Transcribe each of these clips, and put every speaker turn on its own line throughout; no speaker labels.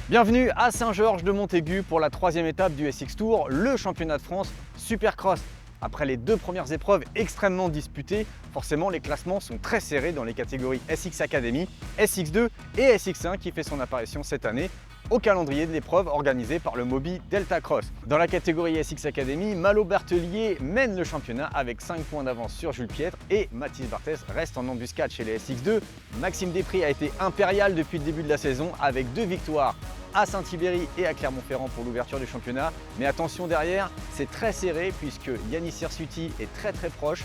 Bienvenue à Saint-Georges de Montaigu pour la troisième étape du SX Tour, le championnat de France Supercross. Après les deux premières épreuves extrêmement disputées, forcément les classements sont très serrés dans les catégories SX Academy, SX2 et SX1 qui fait son apparition cette année au calendrier de l'épreuve organisée par le Moby Delta Cross. Dans la catégorie SX Academy, Malo Bertelier mène le championnat avec 5 points d'avance sur Jules Piètre et Mathis Barthès reste en embuscade chez les SX2. Maxime Després a été impérial depuis le début de la saison avec 2 victoires à Saint-Thibéry et à Clermont-Ferrand pour l'ouverture du championnat. Mais attention derrière, c'est très serré puisque Yanis Hirsuti est très proche.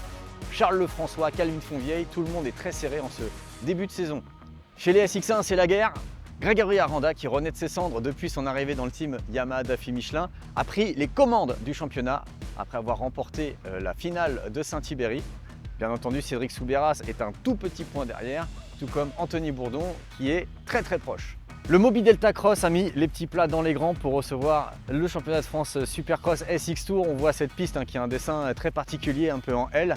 Charles Lefrançois, Calvin Fonvieille, tout le monde est très serré en ce début de saison. Chez les SX1, c'est la guerre. Grégory Aranda, qui renaît de ses cendres depuis son arrivée dans le team Yamaha Daffy Michelin, a pris les commandes du championnat après avoir remporté la finale de Saint-Thibéry. Bien entendu, Cédric Soubeyras est un tout petit point derrière, tout comme Anthony Bourdon qui est très proche. Le Moby Delta Cross a mis les petits plats dans les grands pour recevoir le championnat de France Supercross SX Tour. On voit cette piste qui a un dessin très particulier, un peu en L.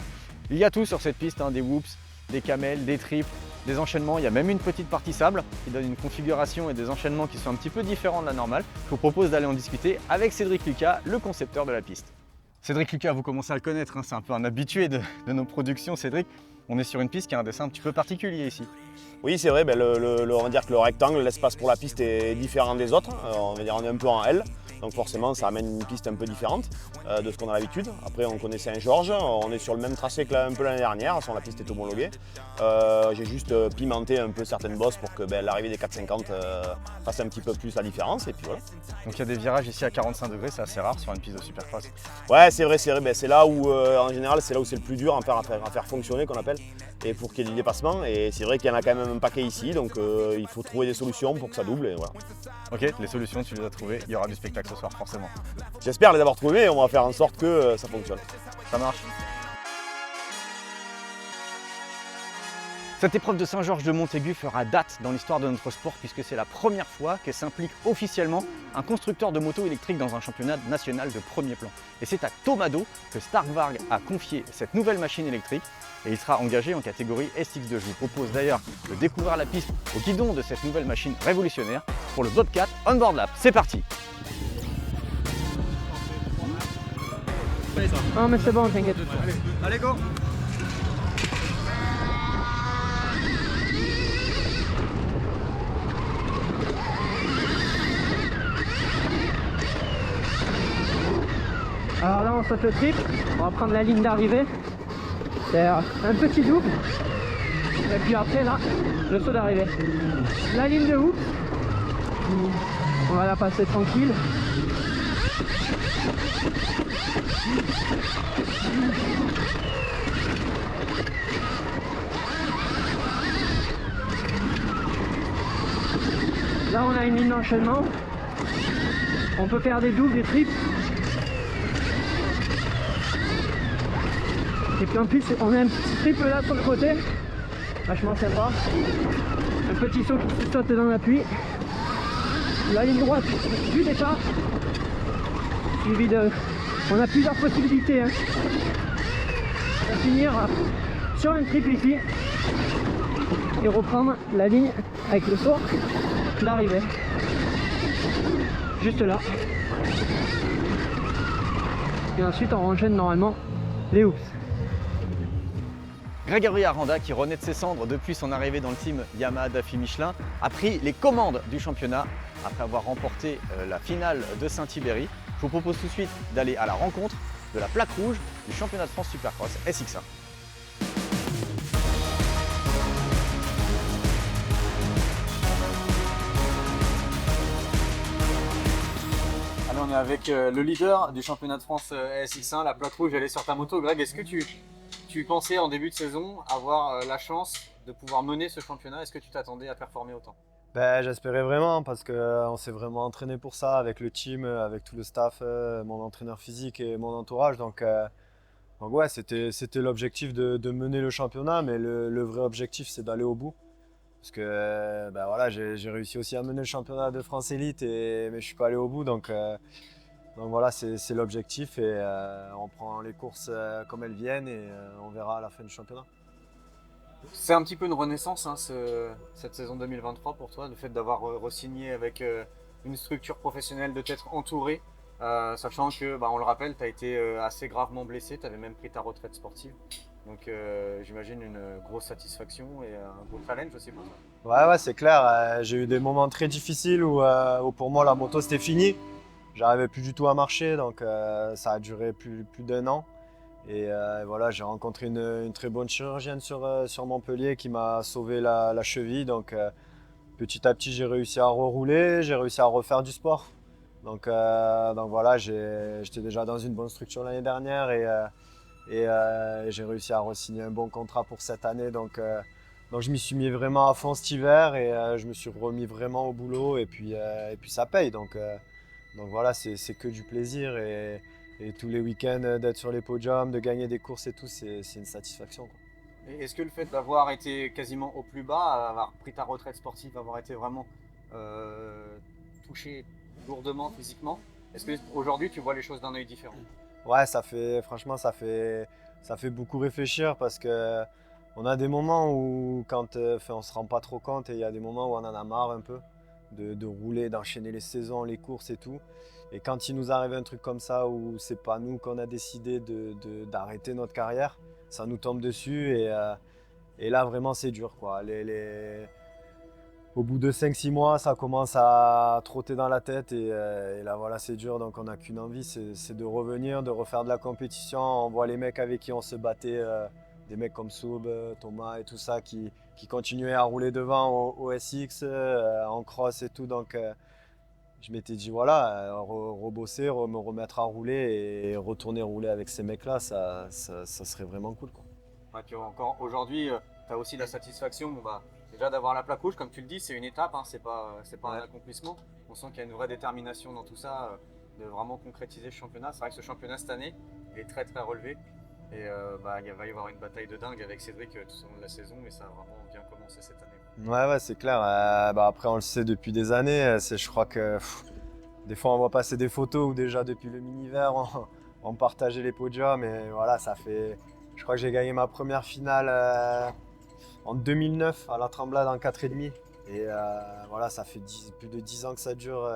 Il y a tout sur cette piste, des whoops, des camels, des triples, des enchaînements. Il y a même une petite partie sable qui donne une configuration et des enchaînements qui sont un petit peu différents de la normale. Je vous propose d'aller en discuter avec Cédric Lucas, le concepteur de la piste. Cédric Lucas, vous commencez à le connaître, c'est un peu un habitué de nos productions. Cédric, on est sur une piste qui a un dessin un petit peu particulier ici.
Oui, c'est vrai, on va dire que le rectangle, l'espace pour la piste est différent des autres. On va dire on est un peu en L, donc forcément ça amène une piste un peu différente de ce qu'on a l'habitude. Après on connaît Saint-Georges, on est sur le même tracé que un peu l'année dernière, la piste est homologuée. J'ai juste pimenté un peu certaines bosses pour que l'arrivée des 450 fasse un petit peu plus la différence et puis voilà.
Donc il y a des virages ici à 45 degrés, c'est assez rare sur une piste de supercross.
Ouais, c'est vrai, c'est là où en général c'est là où c'est le plus dur à faire fonctionner qu'on appelle, et pour qu'il y ait du dépassement. Et c'est vrai qu'il y en a quand même un paquet ici, donc il faut trouver des solutions pour que ça double et voilà.
Ok, les solutions tu les as trouvées, il y aura du spectacle ce soir forcément.
J'espère les avoir trouvées, on va faire en sorte que ça fonctionne.
Ça marche. Cette épreuve de Saint-Georges de Montaigu fera date dans l'histoire de notre sport puisque c'est la première fois que s'implique officiellement un constructeur de moto électrique dans un championnat national de premier plan. Et c'est à Tomado que Stark Varg a confié cette nouvelle machine électrique et il sera engagé en catégorie SX2. Je vous propose d'ailleurs de découvrir la piste au guidon de cette nouvelle machine révolutionnaire pour le Bobcat On-Board Lap. C'est parti!
Non mais c'est bon, t'inquiète.
Allez go!
Alors là on saute le trip, on va prendre la ligne d'arrivée. C'est un petit double. Et puis après là, le saut d'arrivée. La ligne de hook, on va la passer tranquille. Là on a une ligne d'enchaînement. On peut faire des doubles, des triples. Et puis en plus on a un petit triple là sur le côté, vachement sympa. Un petit saut qui se saute dans l'appui. La ligne droite du départ. Suivi de. On a plusieurs possibilités. On va finir sur un triple ici. Et reprendre la ligne avec le saut d'arrivée. Juste là. Et ensuite on enchaîne normalement les hoops.
Grégory Aranda, qui renaît de ses cendres depuis son arrivée dans le team Yamaha Daffy Michelin, a pris les commandes du championnat après avoir remporté la finale de Saint-Thibéry. Je vous propose tout de suite d'aller à la rencontre de la plaque rouge du championnat de France Supercross SX1. Allez, on est avec le leader du championnat de France SX1, la plaque rouge, elle est sur ta moto. Greg, est-ce que tu pensais en début de saison avoir la chance de pouvoir mener ce championnat? Est-ce que tu t'attendais à performer autant?
J'espérais vraiment parce qu'on s'est vraiment entraîné pour ça avec le team, avec tout le staff, mon entraîneur physique et mon entourage. Donc ouais, c'était l'objectif de mener le championnat, mais le vrai objectif c'est d'aller au bout. Parce que voilà, j'ai réussi aussi à mener le championnat de France Élite, mais je ne suis pas allé au bout. Donc voilà, c'est l'objectif et on prend les courses comme elles viennent et on verra à la fin du championnat.
C'est un petit peu une renaissance, cette saison 2023 pour toi, le fait d'avoir re-signé avec une structure professionnelle, de t'être entouré, sachant que, on le rappelle, tu as été assez gravement blessé, tu avais même pris ta retraite sportive. Donc j'imagine une grosse satisfaction et un gros challenge aussi pour ça.
Ouais, c'est clair. J'ai eu des moments très difficiles où pour moi la moto c'était fini. J'arrivais plus du tout à marcher, donc ça a duré plus d'1 an. Et voilà, j'ai rencontré une très bonne chirurgienne sur Montpellier qui m'a sauvé la cheville. Donc petit à petit, j'ai réussi à rerouler, j'ai réussi à refaire du sport. Donc voilà, j'étais déjà dans une bonne structure l'année dernière et j'ai réussi à re-signer un bon contrat pour cette année. Donc je m'y suis mis vraiment à fond cet hiver et je me suis remis vraiment au boulot et puis ça paye. Donc voilà, c'est que du plaisir et tous les week-ends d'être sur les podiums, de gagner des courses et tout, c'est une satisfaction, quoi.
Et est-ce que le fait d'avoir été quasiment au plus bas, avoir pris ta retraite sportive, avoir été vraiment touché lourdement physiquement, est-ce qu'aujourd'hui tu vois les choses d'un œil différent?
Ouais, franchement, ça fait beaucoup réfléchir parce que on a des moments où on se rend pas trop compte et il y a des moments où on en a marre un peu de rouler, d'enchaîner les saisons, les courses et tout. Et quand il nous arrive un truc comme ça où c'est pas nous qu'on a décidé d'arrêter notre carrière, ça nous tombe dessus et là vraiment c'est dur, quoi. Au bout de 5-6 mois, ça commence à trotter dans la tête et là voilà, c'est dur. Donc on n'a qu'une envie, c'est de revenir, de refaire de la compétition. On voit les mecs avec qui on se battait, des mecs comme Soub, Thomas et tout ça, qui continuaient à rouler devant au SX, en cross et tout. Donc je m'étais dit voilà, rebosser, me remettre à rouler et retourner rouler avec ces mecs-là, ça serait vraiment cool, quoi.
Ouais, encore aujourd'hui, tu as aussi la satisfaction déjà d'avoir la plaque rouge, comme tu le dis, c'est une étape, c'est pas un accomplissement. On sent qu'il y a une vraie détermination dans tout ça, de vraiment concrétiser ce championnat. C'est vrai que ce championnat cette année, il est très très relevé. Et il va y avoir une bataille de dingue avec Cédric tout au long de la saison, et ça a vraiment bien commencé cette année.
Ouais, c'est clair. Après, on le sait depuis des années. Je crois que des fois, on voit passer des photos où déjà depuis le mini-hiver, on partageait les podiums. Et voilà, je crois que j'ai gagné ma première finale en 2009 à la Tremblade en 4,5. Et voilà, ça fait plus de 10 ans que ça dure,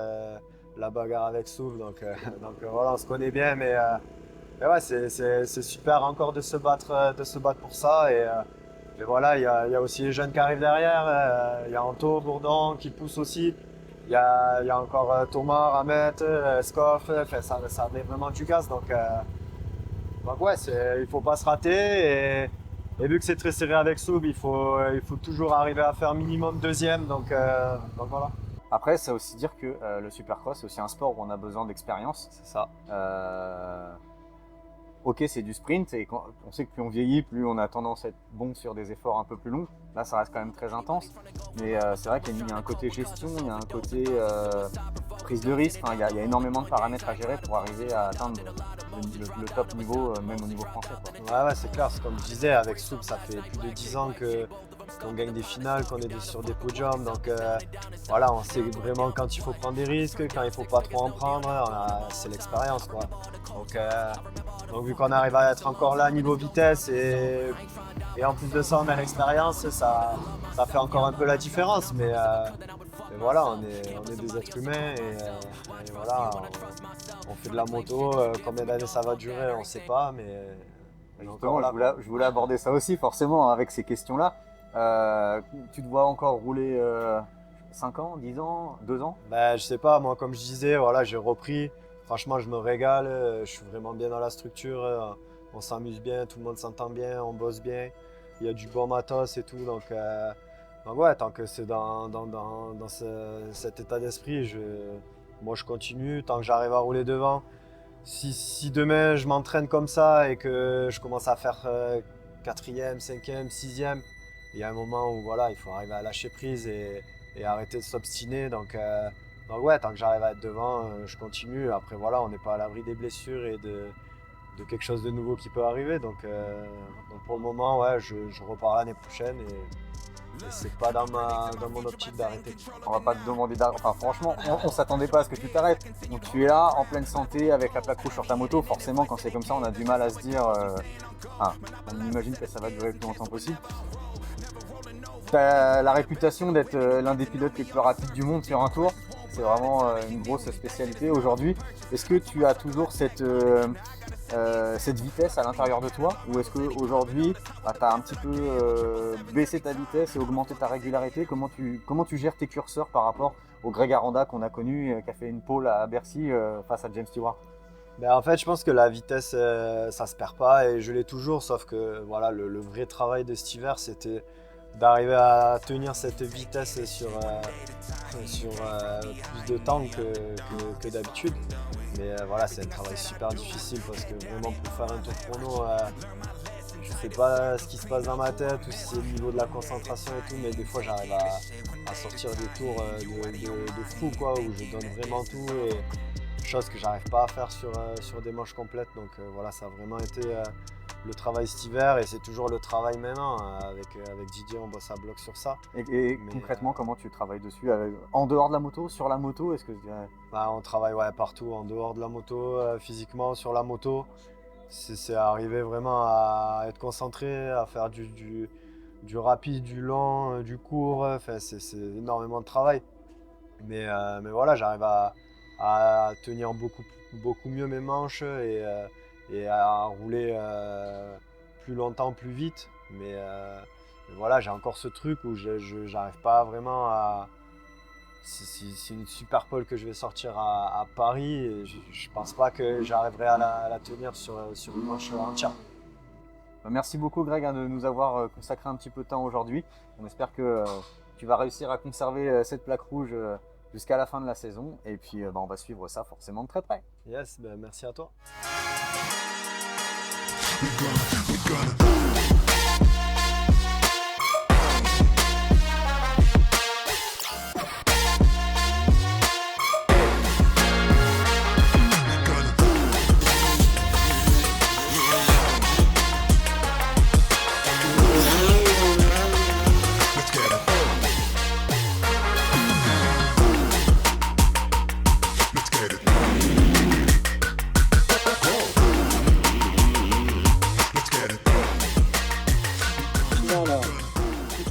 la bagarre avec Souf. Donc voilà, on se connaît bien. Mais ouais, c'est super encore de se battre pour ça. Et voilà, il y a aussi les jeunes qui arrivent derrière. Il y a Anto, Bourdon qui pousse aussi. Il y a encore Thomas, Ramet, Skoff. Ça met vraiment du gaz. Donc ouais, il ne faut pas se rater. Et vu que c'est très serré avec Soub, il faut toujours arriver à faire minimum deuxième. Donc voilà.
Après, ça veut aussi dire que le Supercross, c'est aussi un sport où on a besoin d'expérience.
C'est ça.
Ok, c'est du sprint et on sait que plus on vieillit, plus on a tendance à être bon sur des efforts un peu plus longs. Là, ça reste quand même très intense. Mais c'est vrai qu'il y a un côté gestion, il y a un côté prise de risque. Il y a énormément de paramètres à gérer pour arriver à atteindre le top niveau, même au niveau français, quoi.
Ouais, c'est clair. C'est comme je disais, avec Soub, ça fait plus de 10 ans qu'on gagne des finales, qu'on est sur des podiums. Donc voilà, on sait vraiment quand il faut prendre des risques, quand il ne faut pas trop en prendre. C'est l'expérience, quoi. Donc vu qu'on arrive à être encore là niveau vitesse et en plus de ça on a l'expérience, ça fait encore un peu la différence. Mais voilà, on est des êtres humains et voilà, on fait de la moto. Combien d'années ça va durer, on ne sait pas. Mais
justement, je voulais aborder ça aussi forcément avec ces questions-là. Tu te vois encore rouler 5 ans, 10 ans, 2 ans?
Je sais pas, moi comme je disais, voilà, j'ai repris. Franchement, je me régale, je suis vraiment bien dans la structure, on s'amuse bien, tout le monde s'entend bien, on bosse bien, il y a du bon matos et tout. Donc ouais, tant que c'est dans cet état d'esprit, moi je continue, tant que j'arrive à rouler devant. Si demain je m'entraîne comme ça et que je commence à faire 4e, 5e, 6e, il y a un moment où voilà, il faut arriver à lâcher prise et arrêter de s'obstiner. Donc ouais, tant que j'arrive à être devant, je continue. Après voilà, on n'est pas à l'abri des blessures et de quelque chose de nouveau qui peut arriver. Donc pour le moment, ouais, je repars l'année prochaine et c'est pas dans mon optique d'arrêter.
On va pas te demander d'arrêter. Enfin franchement, on s'attendait pas à ce que tu t'arrêtes. Donc tu es là, en pleine santé, avec la plaque rouge sur ta moto. Forcément, quand c'est comme ça, on a du mal à se dire... on imagine que ça va durer le plus longtemps possible. Tu as la réputation d'être l'un des pilotes les plus rapides du monde sur un tour. c'est vraiment une grosse spécialité aujourd'hui. Est-ce que tu as toujours cette vitesse à l'intérieur de toi ou est-ce qu'aujourd'hui tu as un petit peu baissé ta vitesse et augmenté ta régularité? Comment tu gères tes curseurs par rapport au Greg Aranda qu'on a connu, qui a fait une pole à Bercy face à James Stewart?
Ben, en fait, je pense que la vitesse, ça se perd pas et je l'ai toujours, sauf que voilà, le vrai travail de cet hiver, c'était d'arriver à tenir cette vitesse sur plus de temps que d'habitude. Mais voilà, c'est un travail super difficile parce que vraiment pour faire un tour chrono, je sais pas ce qui se passe dans ma tête ou si c'est le niveau de la concentration et tout, mais des fois j'arrive à sortir des tours de fou quoi, où je donne vraiment tout et chose que j'arrive pas à faire sur des manches complètes. Donc voilà, ça a vraiment été le travail cet hiver et c'est toujours le travail maintenant. Avec Didier, on bosse à bloc sur ça.
Et concrètement, comment tu travailles dessus? En dehors de la moto, sur la moto, est-ce que
on travaille partout, en dehors de la moto, physiquement, sur la moto. C'est arriver vraiment à être concentré, à faire du rapide, du lent, du court. Enfin, c'est énormément de travail. Mais voilà, j'arrive à tenir beaucoup mieux mes manches et à rouler plus longtemps, plus vite. Mais voilà, j'ai encore ce truc où je n'arrive pas vraiment à... C'est une super pole que je vais sortir à Paris et je ne pense pas que j'arriverai à la tenir sur une manche entière.
Merci beaucoup Greg de nous avoir consacré un petit peu de temps aujourd'hui. On espère que tu vas réussir à conserver cette plaque rouge jusqu'à la fin de la saison et puis on va suivre ça forcément de très près.
Yes, merci à toi.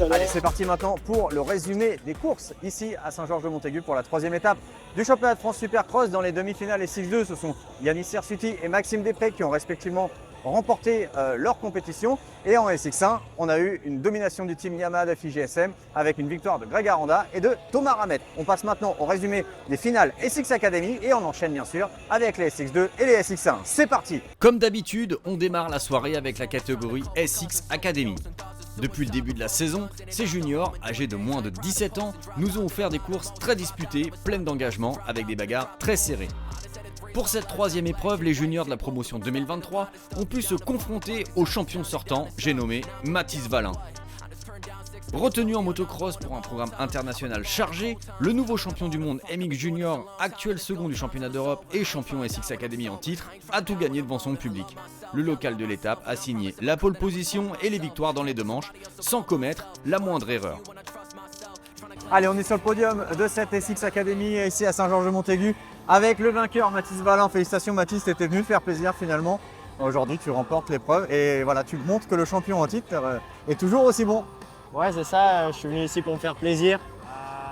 Allez, c'est parti maintenant pour le résumé des courses ici à Saint-Georges-de-Montaigu pour la troisième étape du championnat de France Supercross. Dans les demi-finales SX2, ce sont Yannis Sersuti et Maxime Després qui ont respectivement remporté leur compétition. Et en SX1, on a eu une domination du team Yamaha de FIGSM avec une victoire de Greg Aranda et de Thomas Ramette. On passe maintenant au résumé des finales SX Academy et on enchaîne bien sûr avec les SX2 et les SX1. C'est parti!
Comme d'habitude, on démarre la soirée avec la catégorie SX Academy. Depuis le début de la saison, ces juniors, âgés de moins de 17 ans, nous ont offert des courses très disputées, pleines d'engagement, avec des bagarres très serrées. Pour cette troisième épreuve, les juniors de la promotion 2023 ont pu se confronter au champion sortant, j'ai nommé Mathis Valin. Retenu en motocross pour un programme international chargé, le nouveau champion du monde MX Junior, actuel second du championnat d'Europe et champion SX Academy en titre, a tout gagné devant son public. Le local de l'étape a signé la pole position et les victoires dans les deux manches, sans commettre la moindre erreur.
Allez, on est sur le podium de cette SX Academy ici à Saint-Georges-de-Montaigu avec le vainqueur Mathis Valin. Félicitations Mathis, tu étais venu te faire plaisir finalement. Aujourd'hui, tu remportes l'épreuve et voilà, tu montres que le champion en titre est toujours aussi bon.
Ouais, c'est ça, je suis venu ici pour me faire plaisir.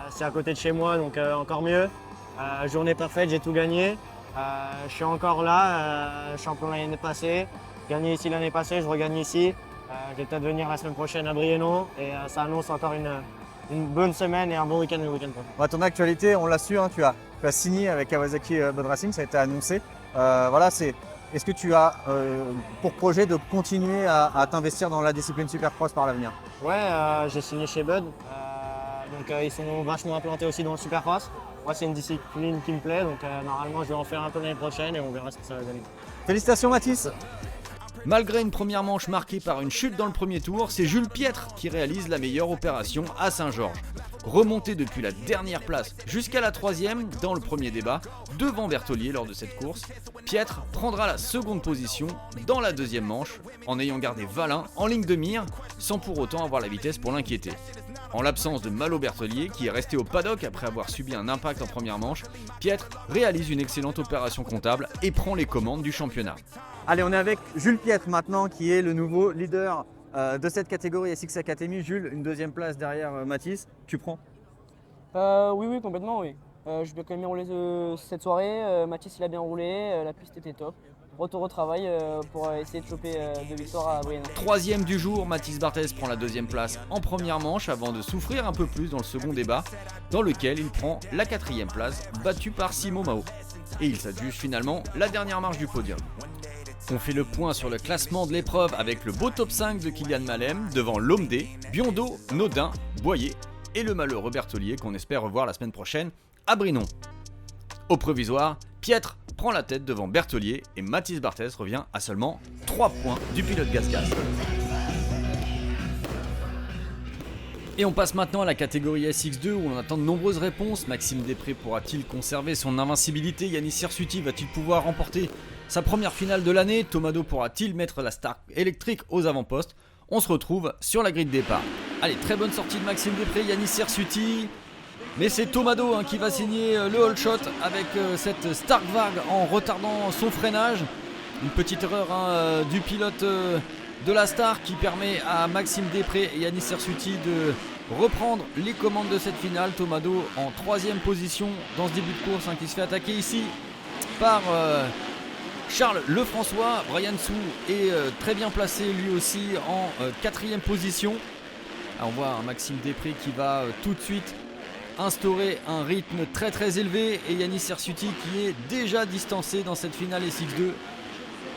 C'est à côté de chez moi, donc encore mieux. Journée parfaite, j'ai tout gagné. Je suis encore là, champion l'année passée. Gagné ici l'année passée, je regagne ici. Je vais peut-être venir la semaine prochaine à Brienno et ça annonce encore une bonne semaine et un bon week-end le week-end prochain.
Ton actualité, on l'a su, hein, tu as signé avec Kawasaki Bud Racing, ça a été annoncé. Voilà, est-ce que tu as pour projet de continuer à t'investir dans la discipline Supercross par l'avenir?
Ouais, j'ai signé chez Bud, donc ils sont vachement implantés aussi dans le Supercross. Moi, c'est une discipline qui me plaît, donc normalement je vais en faire un peu l'année prochaine et on verra ce que ça va donner.
Félicitations Mathis!
Malgré une première manche marquée par une chute dans le premier tour, c'est Jules Piètre qui réalise la meilleure opération à Saint-Georges. Remonté depuis la dernière place jusqu'à la troisième dans le premier débat, devant Berthollier lors de cette course, Piètre prendra la seconde position dans la deuxième manche en ayant gardé Valin en ligne de mire sans pour autant avoir la vitesse pour l'inquiéter. En l'absence de Malo Berthollier qui est resté au paddock après avoir subi un impact en première manche, Piètre réalise une excellente opération comptable et prend les commandes du championnat.
Allez, on est avec Jules Piètre maintenant qui est le nouveau leader de cette catégorie SX Academy. Jules, une deuxième place derrière Mathis, tu prends?
Oui, complètement, oui. Je vais quand même bien roulé cette soirée. Mathis il a bien roulé, la piste était top. Retour au travail pour essayer de choper 2 victoires à Briennon.
Troisième du jour, Mathis Barthez prend la deuxième place en première manche avant de souffrir un peu plus dans le second débat, dans lequel il prend la quatrième place, battu par Simo Mao. Et il s'adjuge finalement la dernière marche du podium. On fait le point sur le classement de l'épreuve avec le beau top 5 de Kylian Malem devant Lomdé, Biondo, Nodin, Boyer et le malheureux Berthollier qu'on espère revoir la semaine prochaine à Brinon. Au provisoire, Pietre prend la tête devant Berthollier et Mathis Barthez revient à seulement 3 points du pilote Gaz-Gaz. Et on passe maintenant à la catégorie SX2 où on attend de nombreuses réponses. Maxime Després pourra-t-il conserver son invincibilité? Yanis Hirsuti va-t-il pouvoir remporter sa première finale de l'année? Tomado pourra-t-il mettre la Stark électrique aux avant-postes? On se retrouve sur la grille de départ. Allez, très bonne sortie de Maxime Després, Yanis Hirsuti. Mais c'est Tomado qui va signer le hold shot avec cette Stark vague en retardant son freinage. Une petite erreur du pilote de la Star qui permet à Maxime Després et Yanis Hirsuti de reprendre les commandes de cette finale. Tomado en 3ème position dans ce début de course qui se fait attaquer ici par Charles Lefrançois. Brian Sou est très bien placé lui aussi en 4ème position. Alors on voit Maxime Després qui va tout de suite instaurer un rythme très très élevé et Yanis Hirsuti qui est déjà distancé dans cette finale SX2.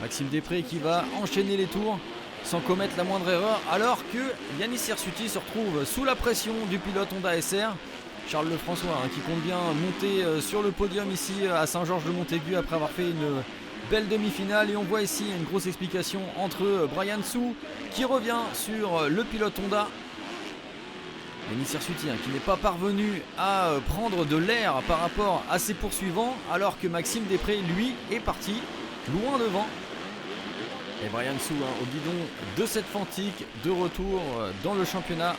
Maxime Després qui va enchaîner les tours sans commettre la moindre erreur alors que Yanis Hirsuti se retrouve sous la pression du pilote Honda SR. Charles Lefrançois qui compte bien monter sur le podium ici à Saint-Georges-de-Montaigu après avoir fait une belle demi-finale et on voit ici une grosse explication entre Brian Sou qui revient sur le pilote Honda. Yanis Hirsuti qui n'est pas parvenu à prendre de l'air par rapport à ses poursuivants alors que Maxime Després lui est parti loin devant. Et Brian Sou au guidon de cette Fantique de retour dans le championnat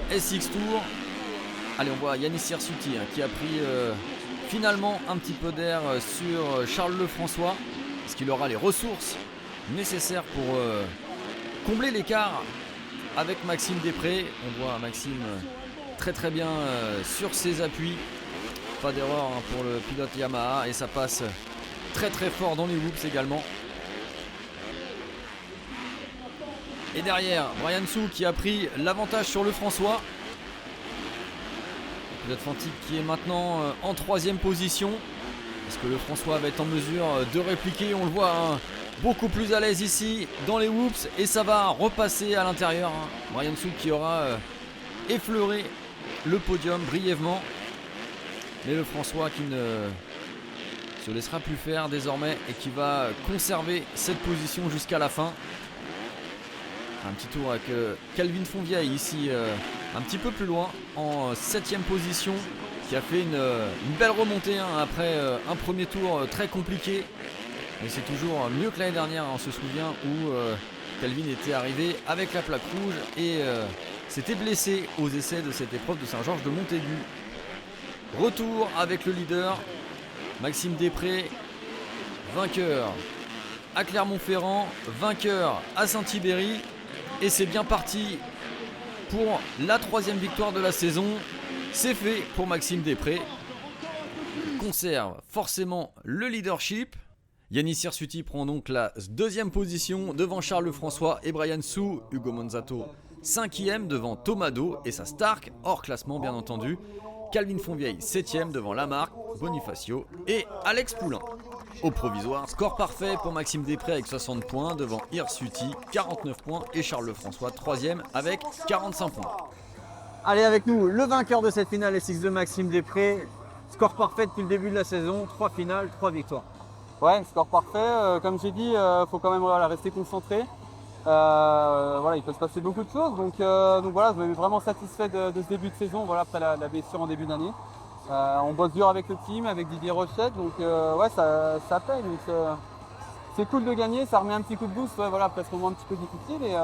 SX Tour. Allez, on voit Yanis Hirsuti qui a pris finalement un petit peu d'air sur Charles Lefrançois. Est-ce qu'il aura les ressources nécessaires pour combler l'écart avec Maxime Després? On voit Maxime très très bien sur ses appuis. Pas d'erreur pour le pilote Yamaha et ça passe très très fort dans les whoops également. Et derrière, Brian Sou qui a pris l'avantage sur Lefrançois. Le pilote Fantique qui est maintenant en 3ème position. Est-ce que Lefrançois va être en mesure de répliquer? On le voit beaucoup plus à l'aise ici dans les whoops et ça va repasser à l'intérieur. Brian Sou qui aura effleuré le podium brièvement. Mais Lefrançois qui ne se laissera plus faire désormais et qui va conserver cette position jusqu'à la fin. Un petit tour avec Calvin Fonvieille ici un petit peu plus loin en 7ème position qui a fait une belle remontée après un premier tour très compliqué. Mais c'est toujours mieux que l'année dernière, on se souvient où Calvin était arrivé avec la plaque rouge et s'était blessé aux essais de cette épreuve de Saint-Georges-de-Montaigu. Retour avec le leader, Maxime Després, vainqueur à Clermont-Ferrand, vainqueur à Saint-Thibéry. Et c'est bien parti pour la 3ème victoire de la saison. C'est fait pour Maxime Després. Il conserve forcément le leadership. Yanis Hirsuti prend donc la 2ème position devant Charles Lefrançois et Brian Sou. Hugo Monzato 5ème devant Tomado et sa Stark, hors classement bien entendu. Calvin Fonvieille 7ème devant Lamarck, Bonifacio et Alex Poulain. Au provisoire, score parfait pour Maxime Després avec 60 points devant Hirsuti 49 points et Charles Lefrançois 3ème avec 45 points.
Allez, avec nous, le vainqueur de cette finale SX2, Maxime Després. Score parfait depuis le début de la saison, 3 finales, 3 victoires.
Ouais, score parfait. Comme j'ai dit, faut quand même rester concentré. Il peut se passer beaucoup de choses. Donc voilà, je me mets vraiment satisfait de ce début de saison, après la blessure en début d'année. On bosse dur avec le team, avec Didier Rochette, donc ça paye. Donc, c'est cool de gagner, ça remet un petit coup de boost, après ce moment un petit peu difficile. Et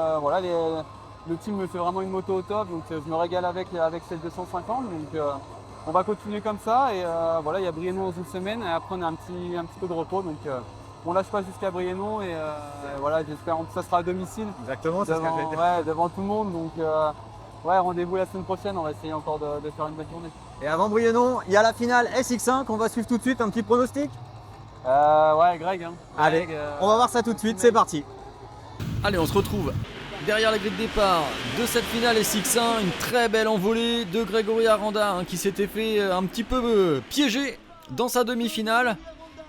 le team me fait vraiment une moto au top, donc je me régale avec cette 250. Donc on va continuer comme ça. Et il y a Briennon dans une semaine, et après on a un petit peu de repos. Donc on lâche pas jusqu'à Briennon et j'espère que ça sera à domicile.
Exactement, c'est ce que j'ai dit.
Devant tout le monde. Donc rendez-vous la semaine prochaine, on va essayer encore de faire une bonne journée.
Et avant Brienon, il y a la finale SX1 qu'on va suivre tout de suite. Un petit pronostic?
Ouais, Greg. Hein.
Allez,
Greg,
on va voir ça tout de suite, c'est parti.
Allez, on se retrouve derrière la grille de départ de cette finale SX1. Une très belle envolée de Grégory Aranda hein, qui s'était fait un petit peu piéger dans sa demi-finale.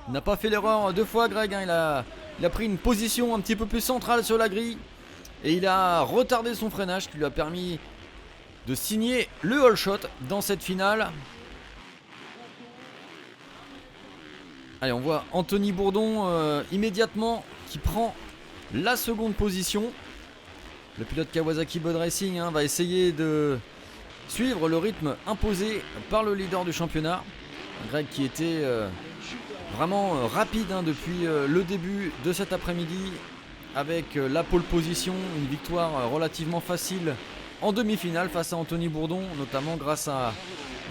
Il n'a pas fait l'erreur 2 fois, Greg. Hein. Il a pris une position un petit peu plus centrale sur la grille. Et il a retardé son freinage qui lui a permis de signer le all shot dans cette finale. Allez, on voit Anthony Bourdon immédiatement qui prend la seconde position. Le pilote Kawasaki Bud Racing va essayer de suivre le rythme imposé par le leader du championnat. Greg qui était vraiment rapide depuis le début de cet après-midi avec la pole position, une victoire relativement facile en demi-finale face à Anthony Bourdon, notamment grâce à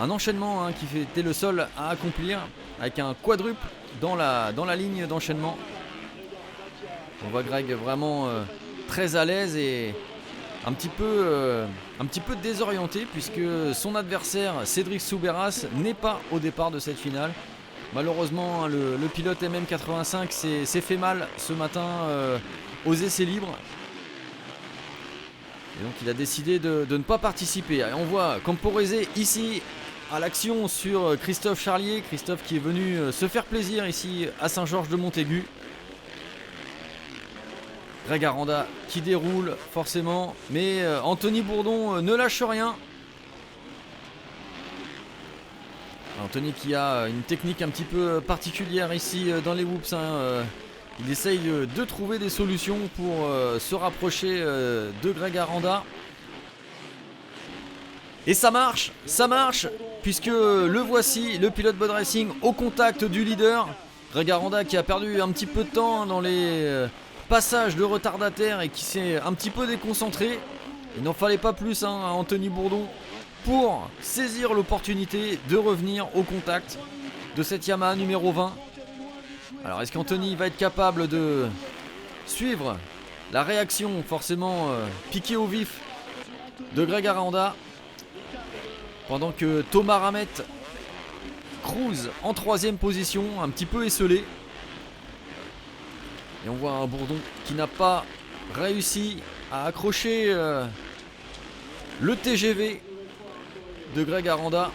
un enchaînement qui était le seul à accomplir avec un quadruple dans la ligne d'enchaînement. On voit Greg vraiment très à l'aise et un petit peu désorienté puisque son adversaire Cédric Soubeyras n'est pas au départ de cette finale. Malheureusement, le pilote MM85 s'est fait mal ce matin aux essais libres. Et donc il a décidé de ne pas participer. Et on voit Camporese ici à l'action sur Christophe Charlier. Christophe qui est venu se faire plaisir ici à Saint-Georges-de-Montaigu. Greg Aranda qui déroule forcément. Mais Anthony Bourdon ne lâche rien. Anthony qui a une technique un petit peu particulière ici dans les whoops. Il essaye de trouver des solutions pour se rapprocher de Greg Aranda. Et ça marche, puisque le voici, le pilote Bud Racing au contact du leader. Greg Aranda qui a perdu un petit peu de temps dans les passages de retardataire et qui s'est un petit peu déconcentré. Il n'en fallait pas plus à Anthony Bourdon pour saisir l'opportunité de revenir au contact de cette Yamaha numéro 20. Alors est-ce qu'Anthony va être capable de suivre la réaction forcément piquée au vif de Greg Aranda pendant que Thomas Ramette cruise en 3ème position, un petit peu esselé. Et on voit un Bourdon qui n'a pas réussi à accrocher le TGV de Greg Aranda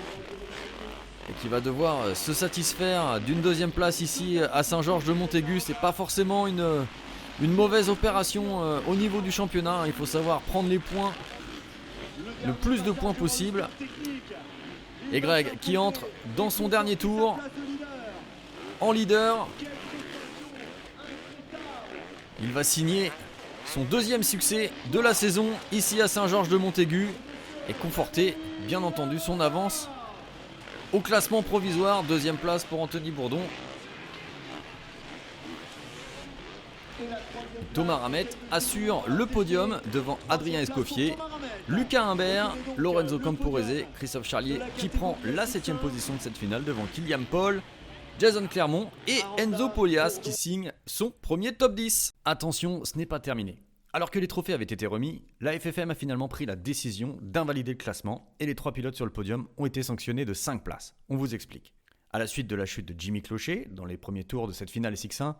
et qui va devoir se satisfaire d'une 2ème place ici à Saint-Georges-de-Montaigu. C'est pas forcément une mauvaise opération au niveau du championnat. Il faut savoir prendre les points, le plus de points possible. Et Greg qui entre dans son dernier tour en leader. Il va signer son 2e succès de la saison ici à Saint-Georges-de-Montaigu et conforter bien entendu son avance au classement provisoire. 2ème place pour Anthony Bourdon. Thomas Ramette assure le podium devant Adrien Escoffier, Lucas Humbert, Lorenzo Camporese, Christophe Charlier qui prend la 7ème position de cette finale devant Kylian Paul, Jason Clermont et Enzo Polias qui signe son premier top 10. Attention, ce n'est pas terminé. Alors que les trophées avaient été remis, la FFM a finalement pris la décision d'invalider le classement et les 3 pilotes sur le podium ont été sanctionnés de 5 places. On vous explique. À la suite de la chute de Jimmy Clocher dans les premiers tours de cette finale SX1,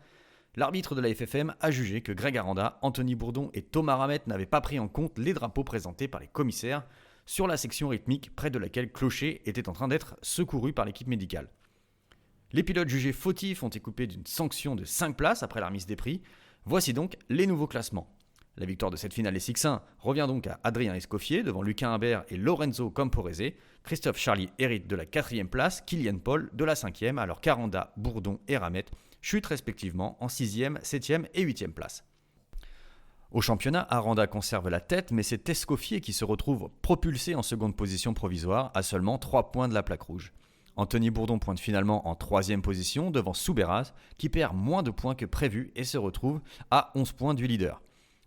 l'arbitre de la FFM a jugé que Greg Aranda, Anthony Bourdon et Thomas Ramette n'avaient pas pris en compte les drapeaux présentés par les commissaires sur la section rythmique près de laquelle Clocher était en train d'être secouru par l'équipe médicale. Les pilotes jugés fautifs ont été coupés d'une sanction de 5 places après la remise des prix. Voici donc les nouveaux classements. La victoire de cette finale SX1 revient donc à Adrien Escoffier devant Lucas Humbert et Lorenzo Camporese. Christophe Charlier hérite de la 4ème place, Kylian Paul de la 5ème, alors qu'Aranda, Bourdon et Ramette chutent respectivement en 6ème, 7ème et 8ème place. Au championnat, Aranda conserve la tête, mais c'est Escoffier qui se retrouve propulsé en seconde position provisoire à seulement 3 points de la plaque rouge. Anthony Bourdon pointe finalement en 3ème position devant Soubeyras qui perd moins de points que prévu et se retrouve à 11 points du leader.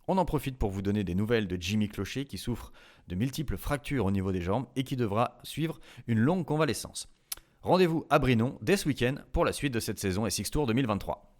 On en profite pour vous donner des nouvelles de Jimmy Clocher qui souffre de multiples fractures au niveau des jambes et qui devra suivre une longue convalescence. Rendez-vous à Brienon dès ce week-end pour la suite de cette saison SX Tour 2023.